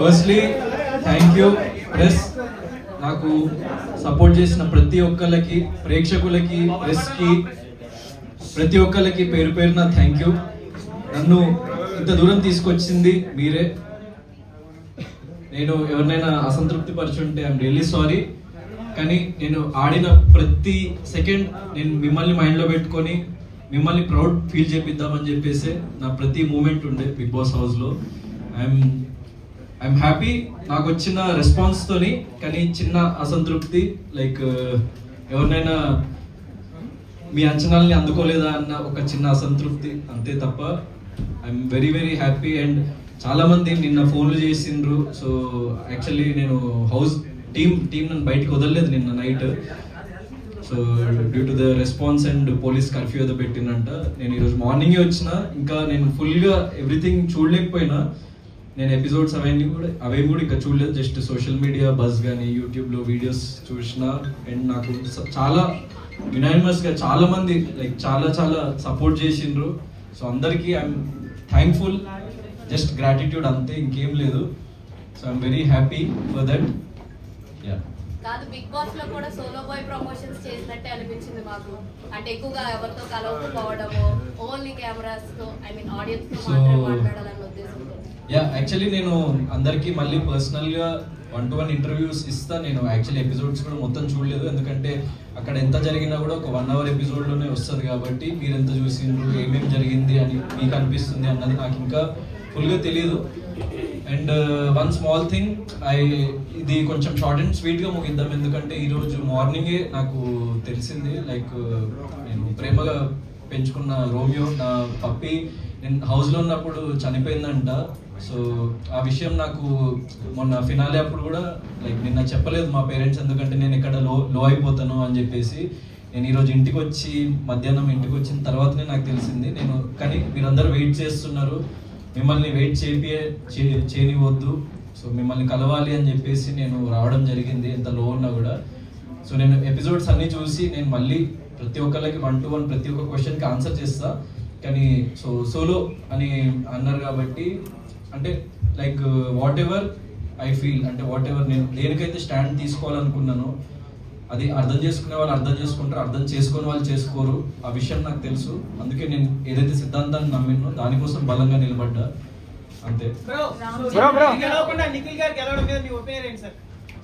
Firstly thank you press. నాకు support చేసిన ప్రతి ఒక్కళ్ళకి, ప్రేక్షకులకి, ప్రెస్కి, ప్రతి ఒక్కళ్ళకి పేరు పేరున థ్యాంక్ యూ. నన్ను ఇంత దూరం తీసుకొచ్చింది మీరే. నేను ఎవరినైనా అసంతృప్తి పరుచుంటే ఐఎమ్ రియల్లీ సారీ. కానీ నేను ఆడిన ప్రతి సెకండ్ నేను మిమ్మల్ని మైండ్లో పెట్టుకొని మిమ్మల్ని ప్రౌడ్ ఫీల్ చేపిద్దామని చెప్పేసి నా ప్రతి మూమెంట్ ఉండే బిగ్ బాస్ హౌస్లో. ఐఎమ్ హ్యాపీ నాకు వచ్చిన రెస్పాన్స్తోని. కానీ చిన్న అసంతృప్తి, లైక్ ఎవరినైనా మీ అంచనాలని అందుకోలేదా అన్న ఒక చిన్న అసంతృప్తి, అంతే తప్ప I'm very very happy. And చాలామంది నిన్న ఫోన్లు చేసిండ్రు. సో యాక్చువల్లీ నేను హౌస్ టీమ్ నన్ను బయటకు వదలలేదు నిన్న night. So due to the response and police curfew ఏదో పెట్టిందంట. నేను ఈరోజు మార్నింగే వచ్చిన. ఇంకా నేను ఫుల్గా ఎవ్రీథింగ్ చూడలేకపోయినా. నేను ఎపిసోడ్స్ అవేమి కూడా ఇంకా చూడలేదు. జస్ట్ సోషల్ మీడియా బజ్ కానీ యూట్యూబ్లో వీడియోస్ చూసిన. అండ్ నాకు చాలా యునానిమస్గా చాలామంది లైక్ చాలా సపోర్ట్ చేసిండ్రు. సో అందరికీ ఐఎమ్ థ్యాంక్ఫుల్, జస్ట్ గ్రాటిట్యూడ్ అంతే, ఇంకేం లేదు. So I'm very happy for that. కాదు, బిగ్ బాస్ లో కూడా సోలో బాయ్ ప్రమోషన్స్ చేసినట్టే అనిపించింది మాకు. అంటే ఎక్కువగా ఎవరితో కలవకపోవడము, ఓన్లీ కెమెరాస్ తో, ఐ మీన్ ఆడియన్స్ తో మాత్రమే మాట్లాడాలన్న ఉద్దేశంతో. యాక్చువల్లీ నేను అందరికీ మళ్ళీ పర్సనల్గా 1-to-1 ఇంటర్వ్యూస్ ఇస్తా. నేను యాక్చువల్లీ ఎపిసోడ్స్ కూడా మొత్తం చూడలేదు, ఎందుకంటే అక్కడ ఎంత జరిగినా కూడా ఒక 1 hour ఎపిసోడ్లోనే వస్తుంది కాబట్టి మీరు ఎంత చూసిండ్రు, ఏమేమి జరిగింది అని మీకు అనిపిస్తుంది అన్నది నాకు ఇంకా ఫుల్గా తెలియదు. అండ్ వన్ స్మాల్ థింగ్, ఇది కొంచెం షార్ట్ అండ్ స్వీట్గా ముగిద్దాం. ఎందుకంటే ఈరోజు మార్నింగే నాకు తెలిసింది, లైక్ నేను ప్రేమగా పెంచుకున్న రోమియో, నా పప్పి, నేను హౌస్లో ఉన్నప్పుడు చనిపోయిందంట. సో ఆ విషయం నాకు మొన్న ఫినాలే అప్పుడు కూడా లైక్ నిన్న చెప్పలేదు మా పేరెంట్స్, ఎందుకంటే నేను ఇక్కడ లో అయిపోతాను అని చెప్పేసి. నేను ఈరోజు ఇంటికి వచ్చి మధ్యాహ్నం ఇంటికి వచ్చిన తర్వాతనే నాకు తెలిసింది. కానీ మీరందరూ వెయిట్ చేస్తున్నారు, మిమ్మల్ని వెయిట్ చేయనివద్దు, సో మిమ్మల్ని కలవాలి అని చెప్పేసి నేను రావడం జరిగింది, ఎంత లో ఉన్నా కూడా. సో నేను ఎపిసోడ్స్ అన్నీ చూసి నేను మళ్ళీ ప్రతి ఒక్కళ్ళకి 1-to-1 ప్రతి ఒక్క క్వశ్చన్కి ఆన్సర్ చేస్తా. కానీ సోలో అని అన్నారు కాబట్టి, అంటే like what ever I feel, అంటే వాట్ ఎవర్ నేను దేనికైతే స్టాండ్ తీసుకోవాలనుకున్నానో అది అర్థం చేసుకునే వాళ్ళు అర్థం చేసుకుంటారు, అర్థం చేసుకునే వాళ్ళు చేసుకోరు. ఆ విషయం నాకు తెలుసు. అందుకే నేను ఏదైతే సిద్ధాంతాన్ని నమ్మినో దానికోసం బలంగా నిలబడ్డా, అంతే.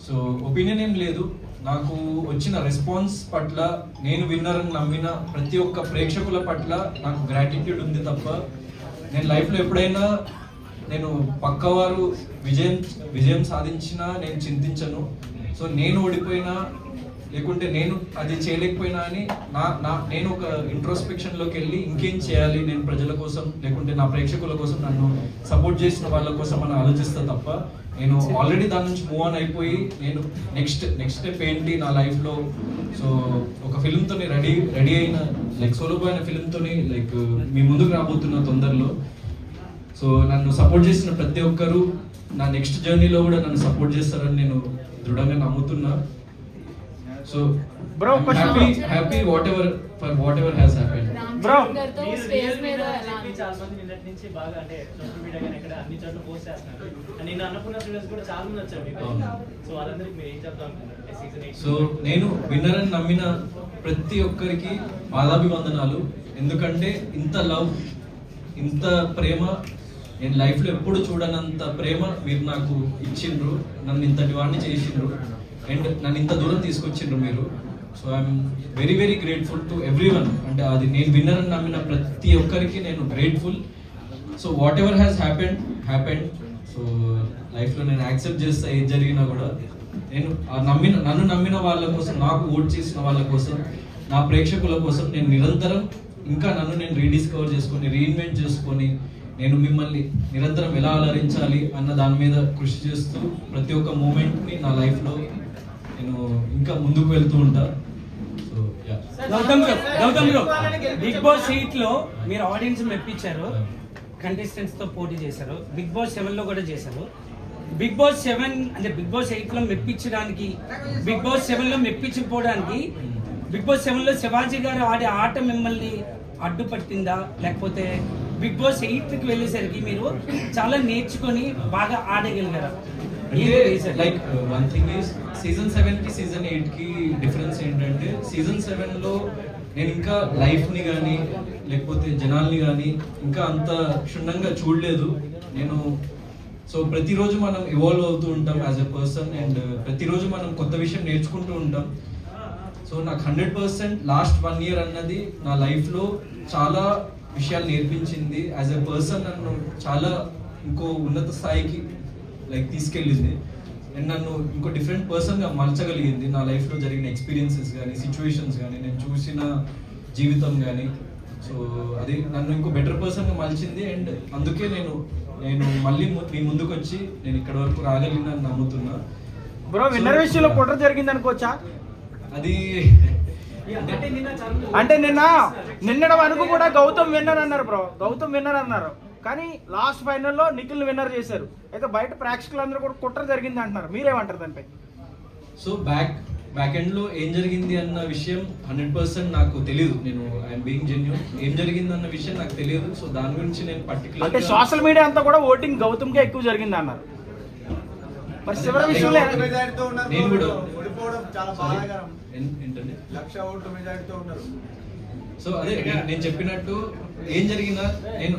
సో ఒపీనియన్ ఏం లేదు. నాకు వచ్చిన రెస్పాన్స్ పట్ల, నేను విన్నర్ అని నమ్మిన ప్రతి ఒక్క ప్రేక్షకుల పట్ల నాకు గ్రాటిట్యూడ్ ఉంది తప్ప, నేను లైఫ్లో ఎప్పుడైనా నేను పక్కవారు విజయం సాధించినా నేను చింతించను. సో నేను ఓడిపోయినా లేకుంటే నేను అది చేయలేకపోయినా అని నేను ఒక ఇంట్రోస్పెక్షన్లోకి వెళ్ళి ఇంకేం చేయాలి నేను ప్రజల కోసం, లేకుంటే నా ప్రేక్షకుల కోసం, నన్ను సపోర్ట్ చేసిన వాళ్ళ కోసం అని ఆలోచిస్తా తప్ప, నేను ఆల్రెడీ దాని నుంచి మూవ్ ఆన్ అయిపోయి నేను నెక్స్ట్ స్టెప్ ఏంటి నా లైఫ్లో. సో ఒక ఫిల్మ్తో రెడీ అయిన, లైక్ సోలో బాయ్ అనే ఫిల్మ్తో లైక్ మీ ముందుకు రాబోతున్న తొందరలో. సో నన్ను సపోర్ట్ చేసిన ప్రతి ఒక్కరు నా నెక్స్ట్ జర్నీలో కూడా నన్ను సపోర్ట్ చేస్తారని నేను దృఢంగా నమ్ముతున్నా. So happy whatever has happened. Bro చాలా మంది నిన్నటి నుంచి బాగా, అంటే సోషల్ మీడియా కానీ ఇక్కడ అన్ని చోట్ల పోస్ట్ చేస్తున్నారు. నేను అన్నపూర్ణ స్టూడెంట్స్ కూడా చాలా మంది వచ్చారు మీకు. సో వాళ్ళందరికీ మీరు ఏం చెప్తాం అనుకుంటున్నారు? సో నేను విన్నర్ అని నమ్మిన ప్రతి ఒక్కరికి పాదాభివందనాలు. ఎందుకంటే ఇంత లవ్, ఇంత ప్రేమ నేను లైఫ్లో ఎప్పుడు చూడనంత ప్రేమ మీరు నాకు ఇచ్చిండ్రు, నన్ను ఇంతటి వాడిని చేసిండ్రు, అండ్ నన్ను ఇంత దూరం తీసుకొచ్చిండ్రు మీరు. So I'm very very grateful to everyone. అంటే అది నేను విన్నర్ అని నమ్మిన ప్రతి ఒక్కరికి నేను grateful. So what ever has happened. So లైఫ్లో నేను యాక్సెప్ట్ చేస్తా ఏది జరిగినా కూడా. నేను నన్ను నమ్మిన వాళ్ళ కోసం, నాకు ఓట్ చేసిన వాళ్ళ కోసం, నా ప్రేక్షకుల కోసం నేను నిరంతరం ఇంకా నన్ను నేను రీడిస్కవర్ చేసుకొని, రీఇన్వెంట్ చేసుకొని, నేను మిమ్మల్ని నిరంతరం ఎలా అలరించాలి అన్న దాని మీద కృషి చేస్తూ ప్రతి ఒక్క మూమెంట్ని నా లైఫ్లో నేను ఇంకా ముందుకు వెళ్తూ ఉంటా. So Gautam bro, Bigg Boss 8 లో మీరు ఆడియన్స్ మెప్పించారు, కంటెస్టెంట్స్ తో పోటీ చేశారు, బిగ్ బాస్ 7 లో కూడా చేశారు. బిగ్ బాస్ 7 అంటే బిగ్ బాస్ 8 లో మెప్పించడానికి, బిగ్ బాస్ 7 లో మెప్పించకపోవడానికి, బిగ్ బాస్ 7 లో శివాజీ గారు ఆడే ఆట మిమ్మల్ని అడ్డుపట్టిందా, లేకపోతే బిగ్ బాస్ 8కి వెళ్ళేసరికి మీరు చాలా నేర్చుకొని బాగా ఆడగలిగారు? Like one thing is season 7 కి సీజన్ 8 కి డిఫరెన్స్ ఏంటంటే సీజన్ 7 లో నేను ఇంకా లైఫ్ ని కానీ లేకపోతే జనాల్ని కానీ ఇంకా అంత క్షుణ్ణంగా చూడలేదు నేను. సో ప్రతిరోజు మనం ఇవాల్వ్ అవుతూ ఉంటాం యాజ్ ఎ పర్సన్ అండ్ ప్రతిరోజు మనం కొత్త విషయం నేర్చుకుంటూ ఉంటాం. సో నాకు 100% లాస్ట్ 1 year అన్నది నా లైఫ్లో చాలా విషయాలు నేర్పించింది. యాజ్ ఎ పర్సన్ నన్ను చాలా ఇంకో ఉన్నత స్థాయికి లైక్ తీసుకెళ్ళింది అండ్ నన్ను ఇంకో డిఫరెంట్ పర్సన్గా మలచగలిగింది. నా లైఫ్లో జరిగిన ఎక్స్పీరియన్సెస్ కానీ సిచ్యువేషన్స్ కానీ నేను చూసిన జీవితం కానీ. సో అది నన్ను ఇంకో బెటర్ పర్సన్గా మలిచింది అండ్ అందుకే నేను మళ్ళీ మీ ముందుకు వచ్చి నేను ఇక్కడ వరకు రాగలిగినని నమ్ముతున్నా. బ్రో విన్నర్ విషయంలో కుట్ర జరిగింది అనుకోవచ్చా? అది అంటే నిన్నటి వరకు కూడా గౌతమ్ విన్నర్ అన్నారు బ్రో, గౌతమ్ విన్నర్ అన్నారు, కానీ లాస్ట్ ఫైనల్లో నిఖిల్ విన్నర్ చేశారు. అయితే బయట ప్రేక్షకులందరూ కూడా కుట్ర జరిగింది అంటున్నారు, మీరేమంటారు దానిపై? సో బ్యాక్ ఎండ్ లో ఏం జరిగింది అన్న విషయం 100% నాకు తెలియదు. నేను ఐఎమ్ బీయింగ్ జెన్యూన్, ఏం జరిగింది అన్న విషయం నాకు తెలియదు. సో దాని గురించి నేను పర్టికులర్ అంటే సోషల్ మీడియా అంతా కూడా ఓటింగ్ గౌతమ్ కే ఎక్కువ జరిగింది అన్నారు. మరి చివరి విషయంలో నేను కూడా సో అదే నేను చెప్పినట్టు ఏం జరిగినా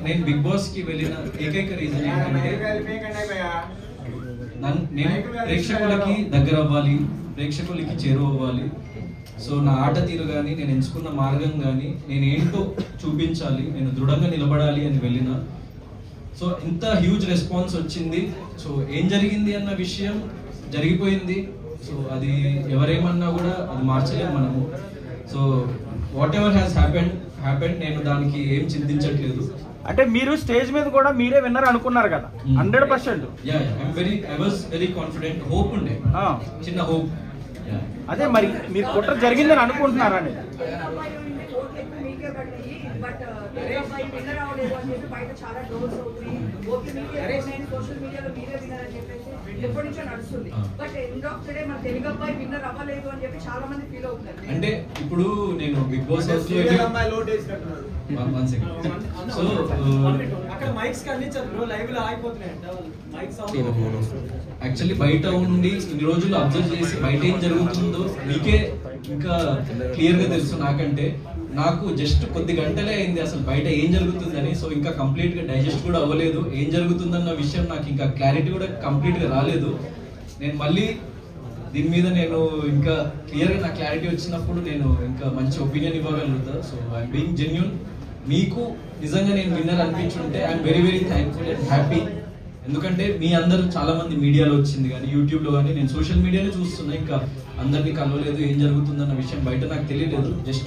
నేను బిగ్ బాస్ కి వెళ్ళిన ఏకైక రీజన్ ఏంటంటే నేను ప్రేక్షకులకి దగ్గర అవ్వాలి, ప్రేక్షకులకి చేరువవ్వాలి. సో నా ఆట తీరు కానీ నేను ఎంచుకున్న మార్గం కానీ నేను ఏంటో చూపించాలి, నేను దృఢంగా నిలబడాలి అని వెళ్ళిన. సో ఇంత హ్యూజ్ రెస్పాన్స్ వచ్చింది. సో ఏం జరిగింది అన్న విషయం జరిగిపోయింది. సో అది ఎవరేమన్నా కూడా అది మార్చలేము మనము. So what ever has happened నేను దానికి ఏం చింతించట్లేదు. అంటే మీరు స్టేజ్ మీద కూడా మీరే విన్నర్ అనుకున్నారు కదా 100%? I was very confident, hope ఉండే, చిన్న హోప్. అదే మరి మీరు కుట్ర జరిగిందని అనుకుంటున్నారా? బట్ విన్నర్ అవ్వలేదు అని చెప్పి బయట చాలా డోర్స్ అవుతుంది, సోషల్ మీడియాలో మీరే విన్నర్ అని చెప్పేసి ఎప్పటి నుంచో నడుస్తుంది. But end of the day మన తెలుగు అబ్బాయి విన్నర్ అవ్వలేదు అని చెప్పి చాలా మంది ఫీల్ అవుతున్నారు. అంటే ఇప్పుడు నేను బిగ్ బాస్ హౌస్ లో సో యాక్చువల్లీ బయట ఉండి ఇన్ని రోజులు అబ్జర్వ్ చేసి బయట ఏం జరుగుతుందో మీకే ఇంకా క్లియర్ గా తెలుసు నాకంటే. నాకు జస్ట్ కొద్ది గంటలే అయింది అసలు బయట ఏం జరుగుతుందని. సో ఇంకా కంప్లీట్ గా డైజెస్ట్ కూడా అవ్వలేదు. ఏం జరుగుతుందన్న విషయం నాకు ఇంకా క్లారిటీ కూడా కంప్లీట్ గా రాలేదు. నేను మళ్ళీ దీని మీద నేను ఇంకా క్లియర్ గా నా క్లారిటీ వచ్చినప్పుడు నేను ఇంకా మంచి ఒపీనియన్ ఇవ్వగలుగుతా. So I'm being genuine. మీకు నిజంగా నేను విన్నర్ అనిపించుంటే I'm very very thankful and happy. ఎందుకంటే మీ అందరూ చాలా మంది మీడియాలో వచ్చింది కానీ యూట్యూబ్ లో కానీ నేను సోషల్ మీడియానే చూస్తున్నా. ఇంకా అందరినీ కలవలేదు, ఏం జరుగుతుందన్న విషయం బయట నాకు తెలియలేదు. జస్ట్